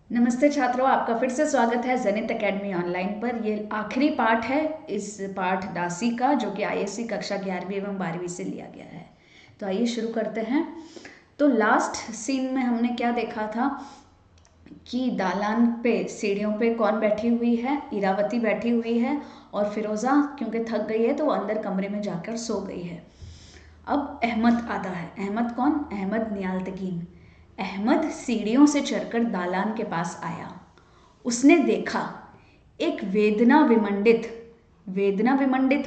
नमस्ते छात्रों, आपका फिर से स्वागत है जनित एकेडमी ऑनलाइन पर। ये आखिरी पाठ है इस पाठ दासी का, जो कि आईएससी कक्षा 11वीं एवं 12वीं से लिया गया है। तो आइए शुरू करते हैं। तो लास्ट सीन में हमने क्या देखा था कि दालान पे सीढ़ियों पे कौन बैठी हुई है? इरावती बैठी हुई है, और फिरोज़ा क्योंकि थक गई है तो वो अंदर कमरे में जाकर सो गई है। अब अहमद आता है। अहमद कौन? अहमद नियाल्तगीन। अहमद सीढ़ियों से चढ़कर दालान के पास आया। उसने देखा एक वेदना विमंडित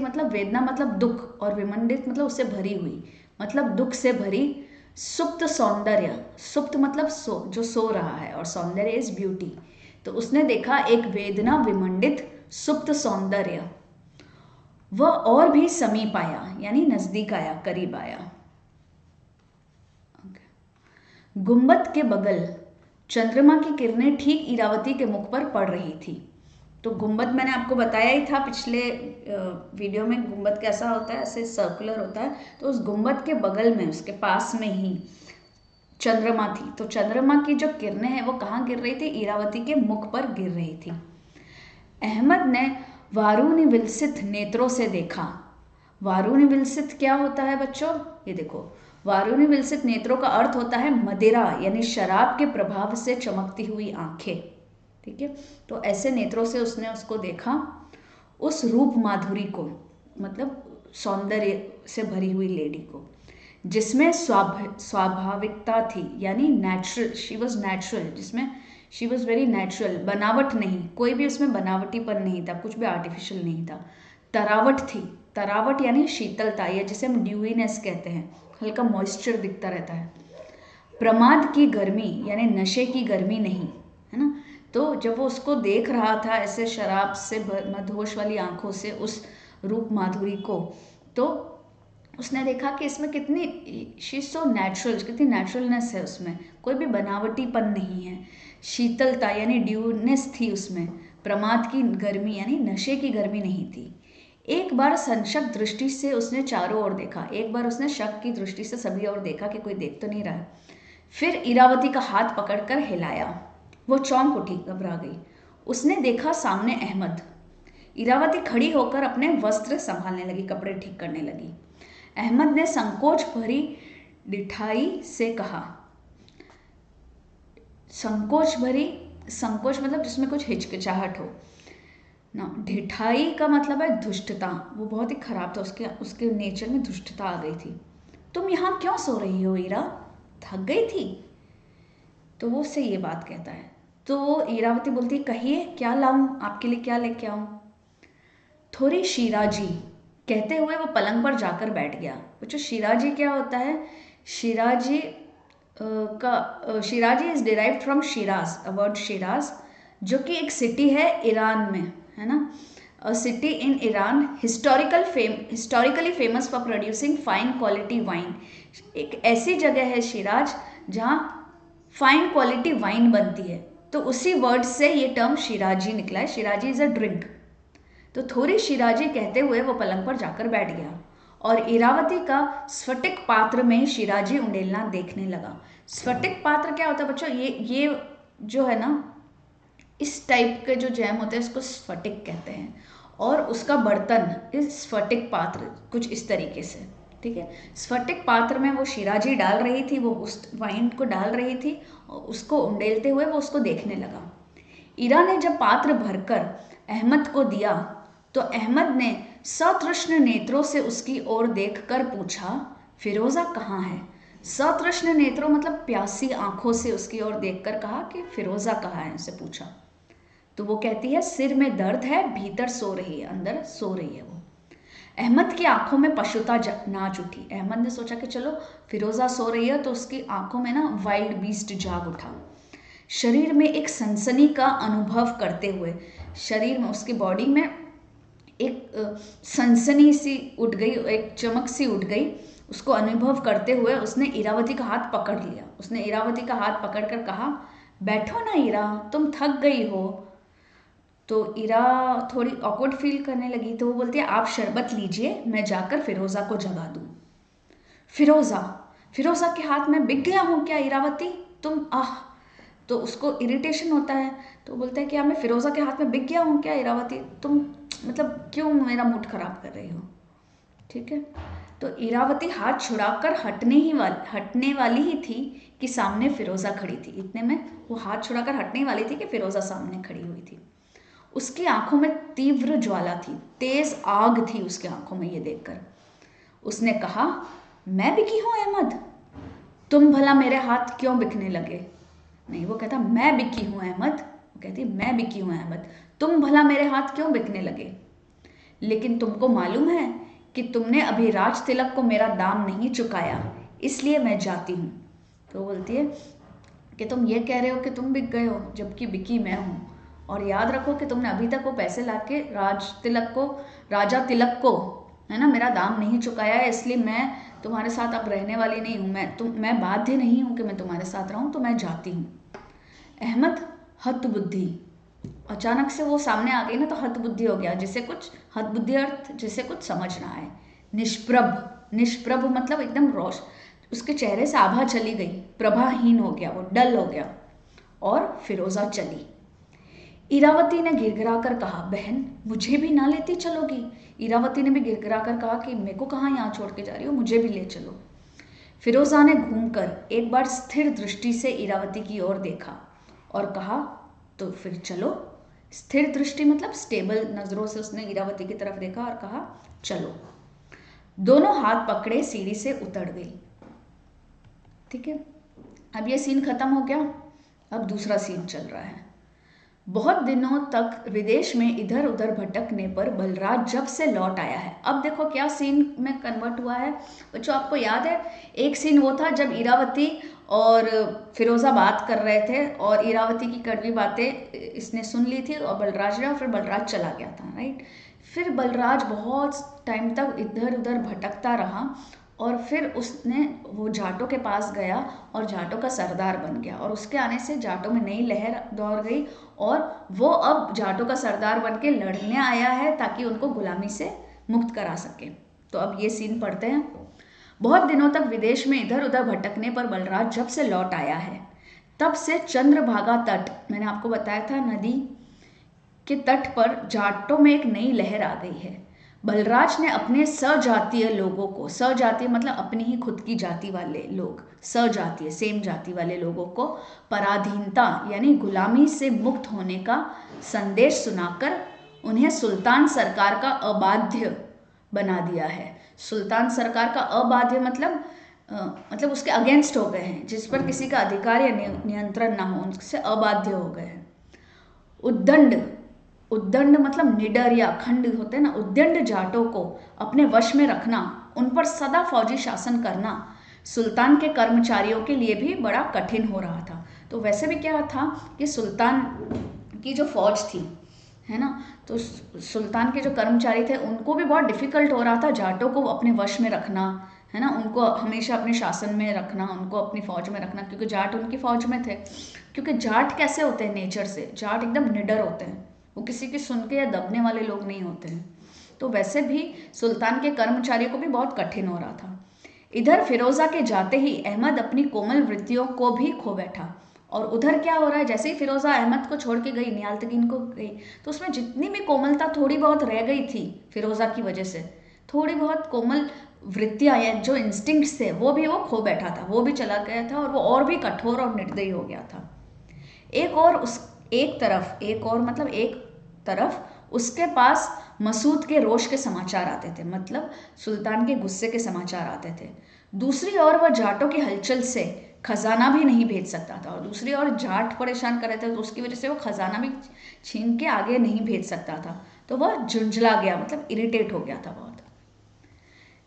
मतलब वेदना मतलब दुख, और विमंडित मतलब उससे भरी हुई, मतलब दुख से भरी सुप्त सौंदर्य। सुप्त मतलब जो सो रहा है, और सौंदर्य इज ब्यूटी। तो उसने देखा एक वेदना विमंडित सुप्त सौंदर्य। वह और भी समीप आया, यानी नजदीक आया, करीब आया। गुंबद के बगल चंद्रमा की किरणें ठीक इरावती के मुख पर पड़ रही थी। तो गुंबद मैंने आपको बताया ही था पिछले वीडियो में, गुंबद कैसा होता है, ऐसे सर्कुलर होता है। तो उस गुंबद के बगल में, उसके पास में ही चंद्रमा थी। तो चंद्रमा की जो किरणें हैं वो कहाँ गिर रही थी? इरावती के मुख पर गिर रही थी। अहमद ने वारुनिविलसित नेत्रों से देखा। वारुनिविलसित क्या होता है बच्चों? ये देखो, वारुनिविलसित नेत्रों का अर्थ होता है मदिरा, यानी शराब के प्रभाव से चमकती हुई आंखें। ठीक है, तो ऐसे नेत्रों से उसने उसको देखा, उस रूप माधुरी को, मतलब सौंदर्य से भरी हुई लेडी को, जिसमें स्वाभाविकता थी, यानी नेचुरल, शी वॉज नेचुरल, जिसमें शी वॉज वेरी नेचुरल, बनावट नहीं, कोई भी उसमें बनावटीपन नहीं था, कुछ भी आर्टिफिशियल नहीं था। तरावट थी। तरावट यानी शीतलता, या जिसे हम ड्यूईनेस कहते हैं, हल्का मॉइस्चर दिखता रहता है। प्रमाद की गर्मी यानी नशे की गर्मी नहीं, है ना। तो जब वो उसको देख रहा था ऐसे शराब से मदहोश वाली आंखों से उस रूप माधुरी को, तो उसने देखा कि इसमें कितनी शी सो नेचुरल, कितनी नेचुरलनेस है उसमें, कोई भी बनावटीपन नहीं है। शीतलता यानी ड्यूनेस थी उसमें। प्रमाद की गर्मी यानी नशे की गर्मी नहीं थी। एक बार संशक दृष्टि से उसने चारों ओर देखा। एक बार उसने शक की दृष्टि से सभी ओर देखा कि कोई देख तो नहीं रहा है। फिर इरावती का हाथ पकड़कर हिलाया। वो चौंक उठी, घबरा गई। उसने देखा सामने अहमद। इरावती खड़ी होकर अपने वस्त्र संभालने लगी, कपड़े ठीक करने लगी। अहमद ने संकोच भरी डिठाई से कहा, संकोच मतलब जिसमें कुछ हिचकिचाहट हो ना। ढिठाई का मतलब है दुष्टता। वो बहुत ही खराब था, उसके उसके नेचर में दुष्टता आ गई थी। तुम यहाँ क्यों सो रही हो ईरा? थक गई थी? तो वो उससे ये बात कहता है। तो ईरावती बोलती, कहिए क्या लाऊं आपके लिए, क्या लेके आऊं? थोड़ी शीराजी, कहते हुए वो पलंग पर जाकर बैठ गया। बच्चों, शीराजी क्या होता है? Shirazi Shirazi is derived from Siraj, word Siraj, जो कि एक सिटी है ईरान में, है ना। अ city in Iran, historically famous for producing fine quality wine. एक ऐसी जगह है शिराज जहाँ फाइन क्वालिटी वाइन बनती है। तो उसी वर्ड से ये टर्म शिराजी निकला है। Shirazi is a drink. तो थोड़ी शिराजी कहते हुए वो पलंग पर जाकर बैठ गया और इरावती का स्फटिक पात्र में शिराजी उंडेलना देखने लगा। स्फटिक पात्र क्या होता है बच्चों? ये जो है ना, इस टाइप के जो जैम होते हैं उसको स्फटिक कहते हैं, और उसका बर्तन इस स्फटिक पात्र कुछ इस तरीके से। ठीक है, स्फटिक पात्र में वो शिराजी डाल रही थी, वो उस वाइन को डाल रही थी, और उसको उंडेलते हुए वो उसको देखने लगा। ईरा ने जब पात्र भरकर अहमद को दिया तो अहमद ने सतृष्ण नेत्रों से उसकी ओर देखकर पूछा, फिरोजा कहाँ है? सतृष्ण नेत्रों मतलब प्यासी आंखों से उसकी ओर देखकर कहा कि फिरोजा कहाँ है, उससे पूछा। तो वो कहती है, सिर में दर्द है, भीतर सो रही है, अंदर सो रही है वो। अहमद की आंखों में पशुता नाच उठी। अहमद ने सोचा कि चलो फिरोजा सो रही है तो उसकी आंखों में ना वाइल्ड बीस्ट जाग उठा। शरीर में एक सनसनी का अनुभव करते हुए, शरीर में, उसकी बॉडी में एक सनसनी सी उठ गई, एक चमक सी उठ गई। उसको अनुभव करते हुए उसने इरावती का हाथ पकड़ लिया। उसने इरावती का हाथ पकड़कर कहा, बैठो ना ईरा, तुम थक गई हो। तो ईरा थोड़ी ऑकवर्ड फील करने लगी, तो वो बोलती है, आप शरबत लीजिए, मैं जाकर फिरोजा को जगा दूं। फिरोजा, फिरोजा के हाथ में बिक गया हूं क्या इरावती? तुम तो उसको इरिटेशन होता है, तो बोलता है कि मैं फिरोज़ा के हाथ में बिक गया हूँ क्या इरावती, तुम मतलब क्यों मेरा मूड खराब कर रही हो। ठीक है, तो इरावती हाथ छुड़ाकर हटने वाली ही थी कि सामने फिरोज़ा खड़ी थी। इतने में वो हाथ छुड़ाकर हटने वाली थी कि फिरोज़ा सामने खड़ी हुई थी। उसकी आंखों में तीव्र ज्वाला थी, तेज आग थी उसकी आंखों में। ये देखकर उसने कहा, मैं बिकी हूं अहमद, तुम भला मेरे हाथ क्यों बिकने लगे। नहीं, वो कहता मैं बिकी हूं अहमद, वो कहती मैं बिकी हूं अहमद, तुम भला मेरे हाथ क्यों बिकने लगे। लेकिन तुमको मालूम है कि तुमने अभी राज तिलक को मेरा दाम नहीं चुकाया, इसलिए मैं जाती हूँ। तो बोलती है कि तुम ये कह रहे हो कि तुम बिक गए हो, जबकि बिकी मैं हूँ। और याद रखो कि तुमने अभी तक वो पैसे लाके राजा तिलक को है ना मेरा दाम नहीं चुकाया है, इसलिए मैं तुम्हारे साथ अब रहने वाली नहीं हूँ। मैं बाध्य नहीं हूँ कि मैं तुम्हारे साथ रहूँ, तो मैं जाती हूँ। अहमद हतबुद्धि, अचानक से वो सामने आ गई ना, तो हतबुद्धि हो गया, हतबुद्धि अर्थ जिसे कुछ समझ ना आए। निष्प्रभ मतलब एकदम उसके चेहरे से आभा चली गई, प्रभाहीन हो गया, वो डल हो गया। और फिरोजा चली। इरावती ने गिड़गिड़ा कर कहा, बहन मुझे भी ना लेती चलोगी। इरावती ने भी गिड़गिड़ा कर कहा कि मेरे को कहाँ यहाँ छोड़ के जा रही हो, मुझे भी ले चलो। फिरोजा ने घूमकर एक बार स्थिर दृष्टि से इरावती की ओर देखा और कहा, तो फिर चलो। स्थिर दृष्टि मतलब स्टेबल नजरों से उसने इरावती की तरफ देखा और कहा, चलो। दोनों हाथ पकड़े सीढ़ी से उतर गई। ठीक है, अब ये सीन खत्म हो गया। अब दूसरा सीन चल रहा है। बहुत दिनों तक विदेश में इधर उधर भटकने पर बलराज जब से लौट आया है। अब देखो क्या सीन में कन्वर्ट हुआ है बच्चों, आपको याद है एक सीन वो था जब इरावती और फिरोजा बात कर रहे थे और इरावती की कड़वी बातें इसने सुन ली थी और बलराज ने, और फिर बलराज चला गया था, राइट। फिर बलराज बहुत टाइम तक इधर उधर भटकता रहा और फिर उसने वो जाटों के पास गया और जाटों का सरदार बन गया, और उसके आने से जाटों में नई लहर दौड़ गई और वो अब जाटों का सरदार बन के लड़ने आया है ताकि उनको गुलामी से मुक्त करा सके। तो अब ये सीन पढ़ते हैं। बहुत दिनों तक विदेश में इधर उधर भटकने पर बलराज जब से लौट आया है, तब से चंद्रभागा तट, मैंने आपको बताया था नदी के तट पर जाटों में एक नई लहर आ गई है। बलराज ने अपने सजातीय लोगों को, सजातीय मतलब अपनी ही खुद की जाति वाले लोग, सजातीय सेम जाति वाले लोगों को पराधीनता यानी गुलामी से मुक्त होने का संदेश सुनाकर उन्हें सुल्तान सरकार का अबाध्य बना दिया है। सुल्तान सरकार का अबाध्य मतलब उसके अगेंस्ट हो गए हैं, जिस पर किसी का अधिकार या नियंत्रण ना हो, उनसे अबाध्य हो गए हैं। उद्दंड मतलब निडर या खंड होते हैं ना, उद्दंड जाटों को अपने वश में रखना, उन पर सदा फौजी शासन करना सुल्तान के कर्मचारियों के लिए भी बड़ा कठिन हो रहा था। तो वैसे भी क्या था कि सुल्तान की जो फौज थी है ना, तो सुल्तान के जो कर्मचारी थे उनको भी बहुत डिफिकल्ट हो रहा था जाटों को अपने वश में रखना, है ना, उनको हमेशा अपने शासन में रखना, उनको अपनी फौज में रखना, क्योंकि जाट उनकी फौज में थे। क्योंकि जाट कैसे होते हैं नेचर से, जाट एकदम निडर होते हैं, वो किसी की सुन के या दबने वाले लोग नहीं होते हैं। तो वैसे भी सुल्तान के कर्मचारियों को भी बहुत कठिन हो रहा था। इधर फिरोजा के जाते ही अहमद अपनी कोमल वृत्तियों को भी खो बैठा, और उधर क्या हो रहा है, जैसे ही फिरोजा अहमद को छोड़ के गई, नियालतगीन को गई, तो उसमें जितनी भी कोमलता थोड़ी बहुत रह गई थी फिरोजा की वजह से, थोड़ी बहुत कोमल वृत्तियां या जो इंस्टिंक्ट्स थे वो भी वो खो बैठा था, वो भी चला गया था, और वो और भी कठोर और निर्दयी हो गया था। एक तरफ उसके पास मसूद के रोष के समाचार आते थे, मतलब सुल्तान के गुस्से के समाचार आते थे। दूसरी ओर वह जाटों की हलचल से खजाना भी नहीं भेज सकता था, और दूसरी ओर जाट परेशान कर रहे थे, तो उसकी वजह से वो खजाना भी छीन के आगे नहीं भेज सकता था। तो वह झुंझला गया, मतलब इरिटेट हो गया था बहुत।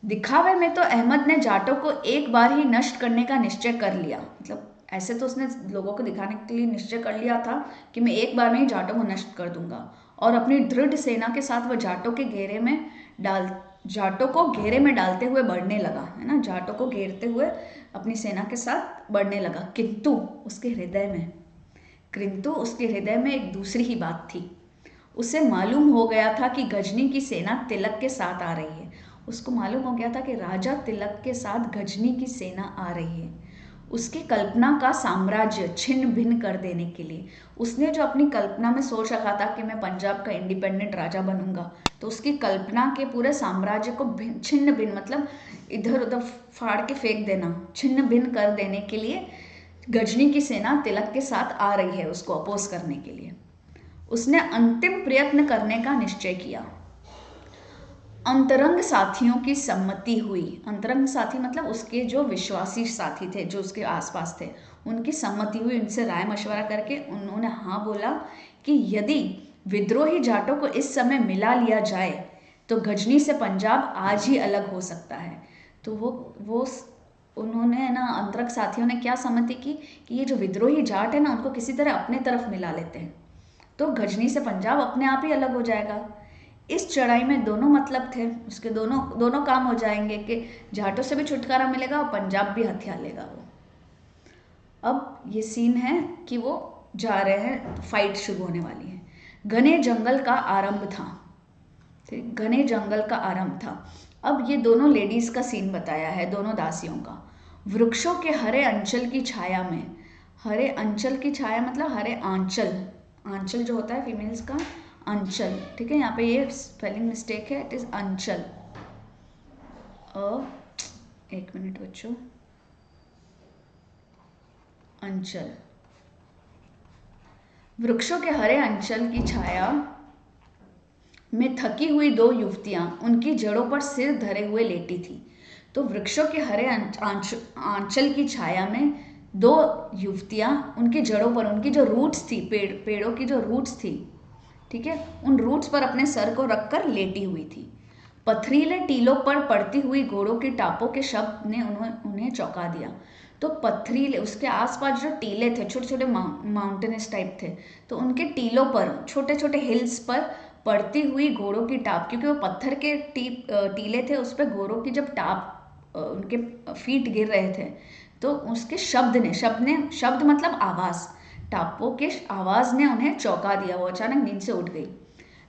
दिखावे में तो अहमद ने जाटों को एक बार ही नष्ट करने का निश्चय कर लिया, मतलब ऐसे तो उसने लोगों को दिखाने के लिए निश्चय कर लिया था कि मैं एक बार में ही जाटों को नष्ट कर दूंगा, और अपनी दृढ़ सेना के साथ वह जाटों को घेरे में डालते हुए बढ़ने लगा, है ना, जाटों को घेरते हुए अपनी सेना के साथ बढ़ने लगा। किंतु उसके हृदय में एक दूसरी ही बात थी। उसे मालूम हो गया था कि गजनी की सेना तिलक के साथ आ रही है। उसको मालूम हो गया था कि राजा तिलक के साथ गजनी की सेना आ रही है। उसकी कल्पना का साम्राज्य छिन्न भिन्न कर देने के लिए। उसने जो अपनी कल्पना में सोच रखा था कि मैं पंजाब का इंडिपेंडेंट राजा बनूंगा, तो उसकी कल्पना के पूरे साम्राज्य को छिन्न भिन्न मतलब इधर उधर फाड़ के फेंक देना, छिन्न भिन्न कर देने के लिए गजनी की सेना तिलक के साथ आ रही है उसको अपोज करने के लिए। उसने अंतिम प्रयत्न करने का निश्चय किया। अंतरंग साथियों की सम्मति हुई। अंतरंग साथी मतलब उसके जो विश्वासी साथी थे, जो उसके आसपास थे, उनकी सम्मति हुई। उनसे राय मशवरा करके उन्होंने हाँ बोला कि यदि विद्रोही जाटों को इस समय मिला लिया जाए तो गजनी से पंजाब आज ही अलग हो सकता है। तो वो उन्होंने ना, अंतरंग साथियों ने क्या सम्मति की कि ये जो विद्रोही जाट है ना, उनको किसी तरह अपने तरफ मिला लेते हैं तो गजनी से पंजाब अपने आप ही अलग हो जाएगा। इस चढ़ाई में दोनों मतलब थे, उसके दोनों काम हो जाएंगे कि जाटों से भी छुटकारा मिलेगा और पंजाब भी हथिया लेगा वो। अब ये सीन है कि वो जा रहे हैं, फाइट शुरू होने वाली है। घने जंगल का आरंभ था, घने जंगल का आरंभ था। अब ये दोनों लेडीज का सीन बताया है, दोनों दासियों का। वृक्षों के हरे अंचल की छाया में, हरे अंचल की छाया मतलब हरे आंचल, आंचल जो होता है फीमेल्स का, अंचल, ठीक है, यहाँ पे ये स्पेलिंग मिस्टेक है, इट इज अंचल। एक मिनट बच्चों, अंचल। वृक्षों के हरे अंचल की छाया में थकी हुई दो युवतियां उनकी जड़ों पर सिर धरे हुए लेटी थी। तो वृक्षों के हरे आंचल की छाया में दो युवतियां उनकी जड़ों पर, उनकी जो रूट्स थी, पेड़ों की जो रूट्स थी, ठीक है, उन रूट्स पर अपने सर को रखकर लेटी हुई थी। पथरीले टीलों पर पड़ती हुई घोड़ों की टापों के शब्द ने उन्हें चौंका दिया। तो पथरीले, उसके आसपास जो टीले थे, छोटे छोटे माउंटेनस टाइप थे, तो उनके टीलों पर, छोटे छोटे हिल्स पर पड़ती हुई घोड़ों की टाप, क्योंकि वो पत्थर के टीले थे, उस पर घोड़ों की जब टाप, उनके फीट गिर रहे थे, तो उसके शब्द मतलब आवाज़, टापों के आवाज़ ने उन्हें चौंका दिया। वो अचानक नींद से उठ गई।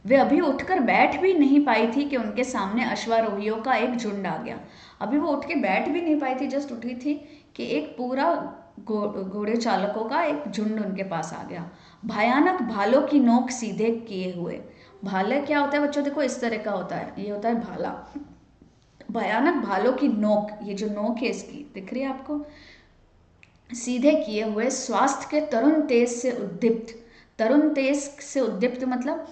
वे अभी उठकर बैठ भी नहीं पाई थी कि उनके सामने अश्वारोहियों का एक झुंड आ गया। अभी वो उठ के बैठ भी नहीं पाई थी, जस्ट उठी थी कि एक पूरा घोड़े चालकों का एक झुंड उनके पास आ गया। भयानक भालों की नोक सीधे किए हुए। भाले क्या होता है बच्चों, देखो इस तरह का होता है, ये होता है भाला। भयानक भालों की नोक, ये जो नोक है इसकी दिख रही है आपको, सीधे किए हुए, स्वास्थ्य के तरुण तेज से उद्दीप्त। तरुण तेज से उद्दीप्त मतलब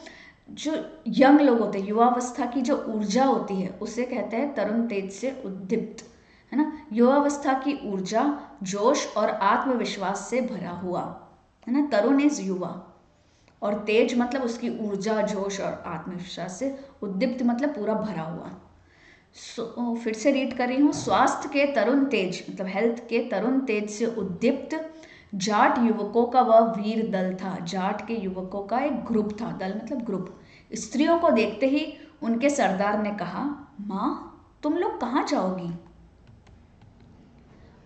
जो यंग लोग होते हैं, युवावस्था की जो ऊर्जा होती है उसे कहते हैं तरुण तेज से उद्दीप्त, है ना। युवावस्था की ऊर्जा, जोश और आत्मविश्वास से भरा हुआ, है ना। तरुण इज युवा और तेज मतलब उसकी ऊर्जा, जोश और आत्मविश्वास से, उद्दीप्त मतलब पूरा भरा हुआ। फिर से रीड कर रही हूँ। स्वास्थ्य के तरुण तेज मतलब हेल्थ के तरुण तेज से उद्दीप्त जाट युवकों का वह वीर दल था। जाट के युवकों का एक ग्रुप था, दल मतलब ग्रुप। स्त्रियों को देखते ही उनके सरदार ने कहा, माँ तुम लोग कहाँ जाओगी?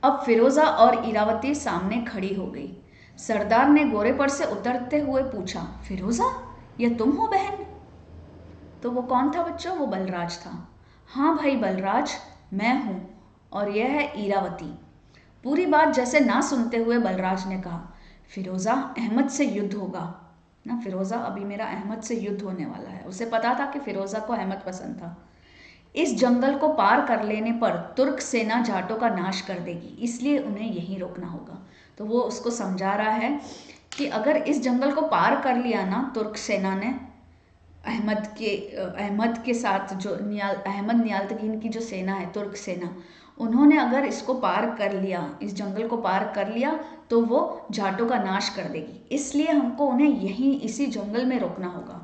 अब फिरोजा और इरावती सामने खड़ी हो गई। सरदार ने घोड़े पर से उतरते हुए पूछा, फिरोजा यह तुम हो बहन? तो वो कौन था बच्चों? वो बलराज था। हाँ भाई बलराज, मैं हूँ, और यह है इरावती। पूरी बात जैसे ना सुनते हुए बलराज ने कहा, फिरोज़ा अहमद से युद्ध होगा ना। फिरोज़ा अभी मेरा अहमद से युद्ध होने वाला है। उसे पता था कि फिरोज़ा को अहमद पसंद था। इस जंगल को पार कर लेने पर तुर्क सेना जाटों का नाश कर देगी, इसलिए उन्हें यहीं रोकना होगा। तो वो उसको समझा रहा है कि अगर इस जंगल को पार कर लिया ना तुर्क सेना ने, अहमद के साथ जो अहमद नियाल्तकीन की जो सेना है, तुर्क सेना, उन्होंने अगर इसको पार कर लिया, इस जंगल को पार कर लिया, तो वो जाटों का नाश कर देगी। इसलिए हमको उन्हें यहीं इसी जंगल में रोकना होगा।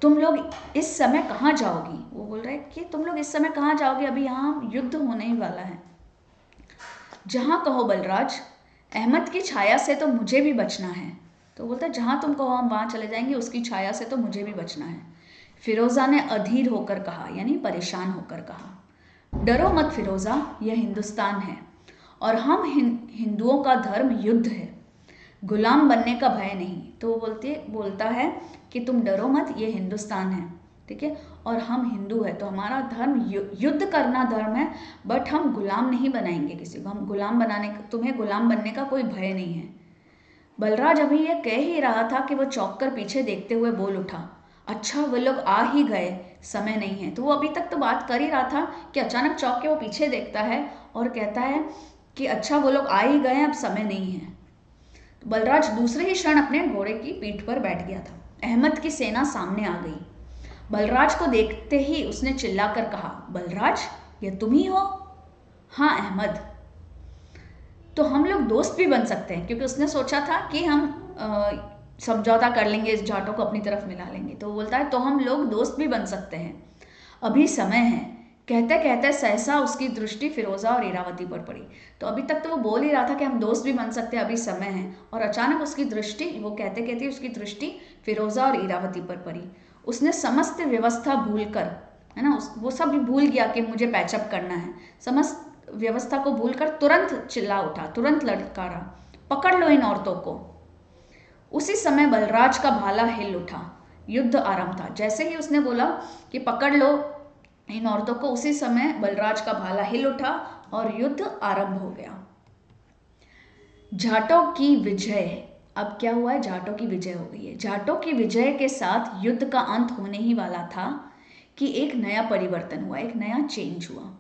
तुम लोग इस समय कहाँ जाओगी? वो बोल रहे हैं कि तुम लोग इस समय कहाँ जाओगे, अभी यहाँ युद्ध होने ही वाला है। जहाँ कहो बलराज, अहमद की छाया से तो मुझे भी बचना है। तो बोलता है जहाँ तुम कहो हम वहाँ चले जाएंगे, उसकी छाया से तो मुझे भी बचना है। फिरोज़ा ने अधीर होकर कहा, यानी परेशान होकर कहा, डरो मत फिरोज़ा, यह हिंदुस्तान है और हम हिंदुओं का धर्म युद्ध है, गुलाम बनने का भय नहीं। तो वो बोलता है कि तुम डरो मत, ये हिंदुस्तान है ठीक है। और हम हिंदू है तो हमारा धर्म युद्ध करना धर्म है, बट हम गुलाम नहीं बनाएंगे किसी को। हम गुलाम बनाने, तुम्हें गुलाम बनने का कोई भय नहीं है। बलराज अभी ये कह ही रहा था कि वो चौंक कर पीछे देखते हुए बोल उठा, अच्छा वो लोग आ ही गए, समय नहीं है। तो वो अभी तक तो बात कर ही रहा था कि अचानक चौंक के वो पीछे देखता है और कहता है कि अच्छा वो लोग आ ही गए, अब समय नहीं है। तो बलराज दूसरे ही क्षण अपने घोड़े की पीठ पर बैठ गया था। अहमद की सेना सामने आ गई। बलराज को देखते ही उसने चिल्लाकर कहा, बलराज ये तुम ही हो? हाँ अहमद। तो हम लोग दोस्त भी बन सकते हैं, क्योंकि उसने सोचा था कि हम समझौता कर लेंगे, इस जाटों को अपनी तरफ मिला लेंगे। तो वो बोलता है तो हम लोग दोस्त भी बन सकते हैं, अभी समय है। कहते कहते सहसा उसकी दृष्टि फिरोजा और इरावती पर पड़ी। तो अभी तक तो वो बोल ही रहा था कि हम दोस्त भी बन सकते हैं, अभी समय है, और अचानक उसकी दृष्टि, वो कहते कहते उसकी दृष्टि फिरोजा और इरावती पर पड़ी। उसने समस्त व्यवस्था भूल कर, है ना, वो सब भूल गया कि मुझे पैचअप करना है। समस्त व्यवस्था को भूलकर तुरंत चिल्ला उठा, तुरंत ललकारा, पकड़ लो इन औरतों को। उसी समय बलराज का भाला हिल उठा। युद्ध आरंभ था। जैसे ही उसने बोला कि पकड़ लो इन औरतों को, उसी समय बलराज का भाला हिल उठा और युद्ध आरंभ हो गया। जाटों की विजय। अब क्या हुआ है? जाटों की विजय हो गई है। जाटों की विजय के साथ युद्ध का अंत होने ही वाला था कि एक नया परिवर्तन हुआ, एक नया चेंज हुआ।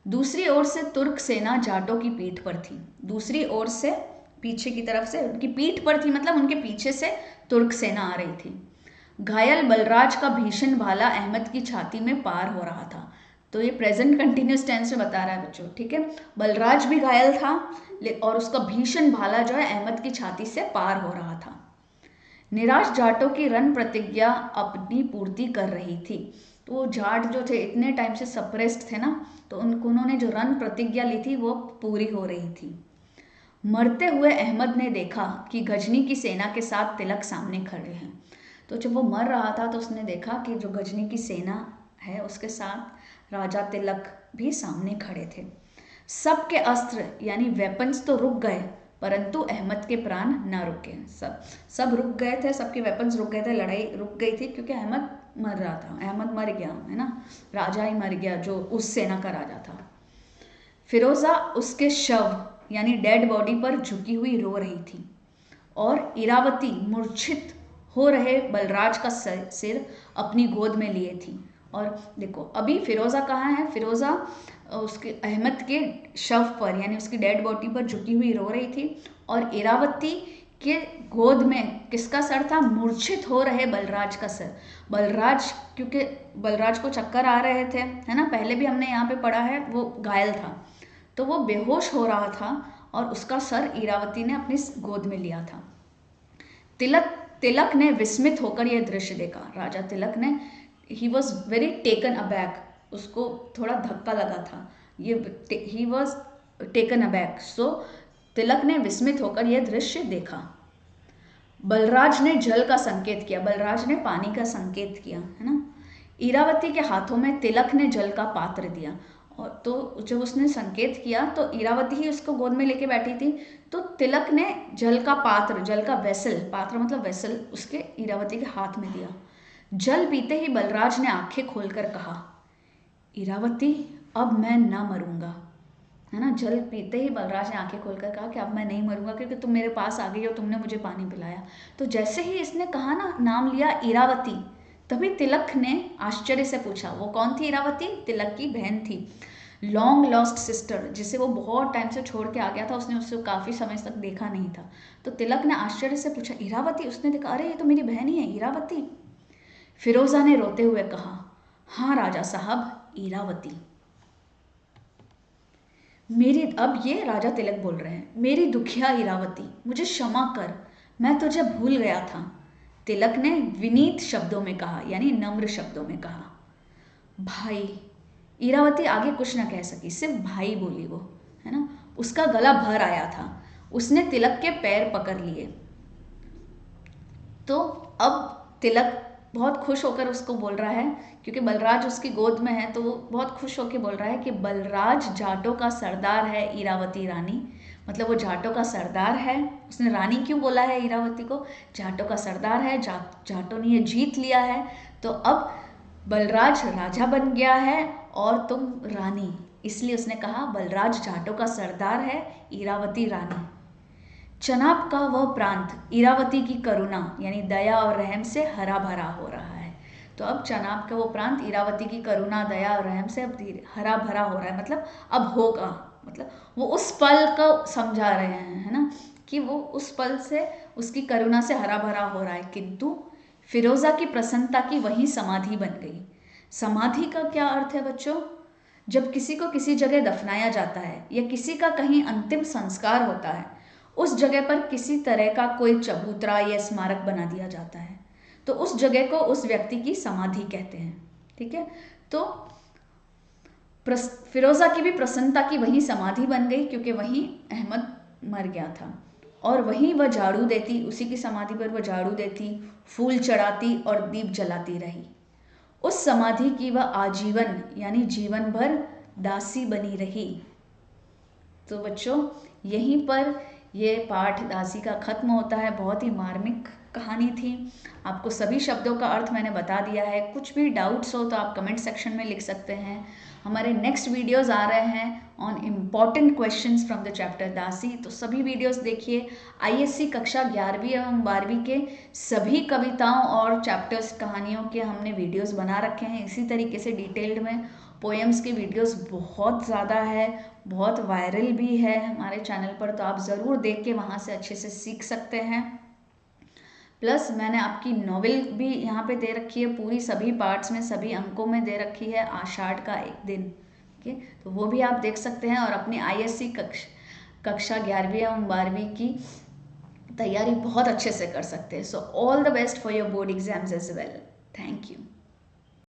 दूसरी ओर से तुर्क सेना जाटों की पीठ पर थी। दूसरी ओर से, पीछे की तरफ से, उनकी पीठ पर थी, मतलब उनके पीछे से तुर्क सेना आ रही थी। घायल बलराज का भीषण भाला अहमद की छाती में पार हो रहा था। तो ये प्रेजेंट कंटिन्यूस टेंस में बता रहा है बच्चों, ठीक है। बलराज भी घायल था और उसका भीषण भाला जो है अहमद की छाती से पार हो रहा था। निराश जाटों की रण प्रतिज्ञा अपनी पूर्ति कर रही थी। तो वो जाट जो थे इतने टाइम से सप्रेस्ड थे ना, तो उन्होंने जो रण प्रतिज्ञा ली थी वो पूरी हो रही थी। मरते हुए अहमद ने देखा कि गजनी की सेना के साथ तिलक सामने खड़े हैं। तो जब वो मर रहा था तो उसने देखा कि जो गजनी की सेना है उसके साथ राजा तिलक भी सामने खड़े थे। सबके अस्त्र यानी वेपन्स तो रुक गए, परंतु अहमद के प्राण न रुके। सब रुक गए थे, सबके वेपन्स रुक गए थे, लड़ाई रुक गई थी, क्योंकि अहमद मर रहा था। अहमद मर गया, है ना, राजा ही मर गया जो उस सेना का राजा था। फिरोजा उसके शव यानी डेड बॉडी पर झुकी हुई रो रही थी और इरावती मूर्छित हो रहे बलराज का सिर अपनी गोद में लिए थी। और देखो अभी फिरोजा कहाँ है? फिरोजा उसके अहमद के शव पर यानी उसकी डेड बॉडी पर झुकी हुई रो रही थी, और इरावती के गोद में किसका सर था? मूर्छित हो रहे बलराज का सर। बलराज, क्योंकि बलराज को चक्कर आ रहे थे, है ना, पहले भी हमने यहाँ पे पढ़ा है, वो घायल था, तो वो बेहोश हो रहा था और उसका सर इरावती ने अपनी गोद में लिया था। तिलक ने विस्मित होकर यह दृश्य देखा। राजा तिलक ने, he was very taken aback, उसको थोड़ा धक्का लगा था, ये ही वॉज टेकन अबैक। सो तिलक ने विस्मित होकर यह दृश्य देखा। बलराज ने जल का संकेत किया, बलराज ने पानी का संकेत किया, है ना। इरावती के हाथों में तिलक ने जल का पात्र दिया, और तो जब उसने संकेत किया तो इरावती ही उसको गोद में लेके बैठी थी, तो तिलक ने जल का पात्र, जल का वेसल, पात्र मतलब वेसल, उसके इरावती के हाथ में दिया। जल पीते ही बलराज ने आंखें खोलकर कहा, इरावती अब मैं ना मरूंगा, है ना। जल पीते ही बलराज ने आंखें खोलकर कहा कि अब मैं नहीं मरूंगा, क्योंकि तुम मेरे पास आ गई हो, तुमने मुझे पानी पिलाया। तो जैसे ही इसने कहा ना, नाम लिया इरावती, तभी तिलक ने आश्चर्य से पूछा, वो कौन थी इरावती? तिलक की बहन थी, लॉन्ग लॉस्ट सिस्टर, जिसे वो बहुत टाइम से छोड़ के आ गया था, उसने उससे काफ़ी समय तक देखा नहीं था। तो तिलक ने आश्चर्य से पूछा, इरावती? उसने देखा, अरे ये तो मेरी बहन ही है, इरावती। फिरोजा ने रोते हुए कहा, हाँ राजा साहब, इरावती। मेरी, अब ये राजा तिलक बोल रहे हैं, मेरी दुखिया इरावती, मुझे क्षमा कर, मैं तुझे भूल गया था। तिलक ने विनीत शब्दों में कहा, यानी नम्र शब्दों में कहा। भाई, इरावती आगे कुछ ना कह सकी, सिर्फ भाई बोली वो, है ना। उसका गला भर आया था, उसने तिलक के पैर पकड़ लिए। तो अब तिलक बहुत खुश होकर उसको बोल रहा है, क्योंकि बलराज उसकी गोद में है, तो वो बहुत खुश होकर बोल रहा है कि बलराज जाटों का सरदार है, इरावती रानी, मतलब वो जाटों का सरदार है। उसने रानी क्यों बोला है इरावती को? जाटों का सरदार है, जाटों ने ये जीत लिया है। तो अब बलराज राजा बन गया है और तुम रानी, इसलिए उसने कहा बलराज जाटों का सरदार है, इरावती रानी। चनाब का वह प्रांत इरावती की करुणा यानी दया और रहम से हरा भरा हो रहा है। तो अब चनाब का वो प्रांत इरावती की करुणा दया और रहम से अब हरा भरा हो रहा है, मतलब अब होगा, मतलब वो उस पल को समझा रहे हैं, है ना, कि वो उस पल से उसकी करुणा से हरा भरा हो रहा है। किंतु फिरोजा की प्रसन्नता की वही समाधि बन गई। समाधि का क्या अर्थ है बच्चों? जब किसी को किसी जगह दफनाया जाता है या किसी का कहीं अंतिम संस्कार होता है, उस जगह पर किसी तरह का कोई चबूतरा या स्मारक बना दिया जाता है, तो उस जगह को उस व्यक्ति की समाधि कहते हैं। ठीक है, तो फिरोजा की भी प्रसन्नता की वही समाधि बन गई, क्योंकि वहीं अहमद मर गया था और वहीं वह झाड़ू देती, उसी की समाधि पर वह झाड़ू देती, फूल चढ़ाती और दीप जलाती रही। उस समाधि की वह आजीवन यानी जीवन भर दासी बनी रही। तो बच्चों यहीं पर ये पाठ दासी का खत्म होता है। बहुत ही मार्मिक कहानी थी। आपको सभी शब्दों का अर्थ मैंने बता दिया है। कुछ भी डाउट्स हो तो आप कमेंट सेक्शन में लिख सकते हैं। हमारे नेक्स्ट वीडियोस आ रहे हैं on important questions from the chapter दासी, तो सभी वीडियोस देखिए। आईएससी कक्षा 11वीं एवं 12वीं के सभी कविताओं और चैप्टर्स कहानियों के हमने वीडियोस बना रखे हैं इसी तरीके से डिटेल्ड में। पोएम्स के वीडियोस बहुत ज़्यादा है, बहुत वायरल भी है हमारे चैनल पर, तो आप ज़रूर देख के वहाँ से अच्छे से सीख सकते हैं। प्लस मैंने आपकी नॉवेल भी यहाँ पे दे रखी है, पूरी सभी पार्ट्स में सभी अंकों में दे रखी है, आषाढ़ का एक दिन। ठीक है, तो वो भी आप देख सकते हैं और अपनी आईएससी कक्षा 11वीं एवं 12वीं की तैयारी बहुत अच्छे से कर सकते हैं। So all the best for your board exams as well. Thank you.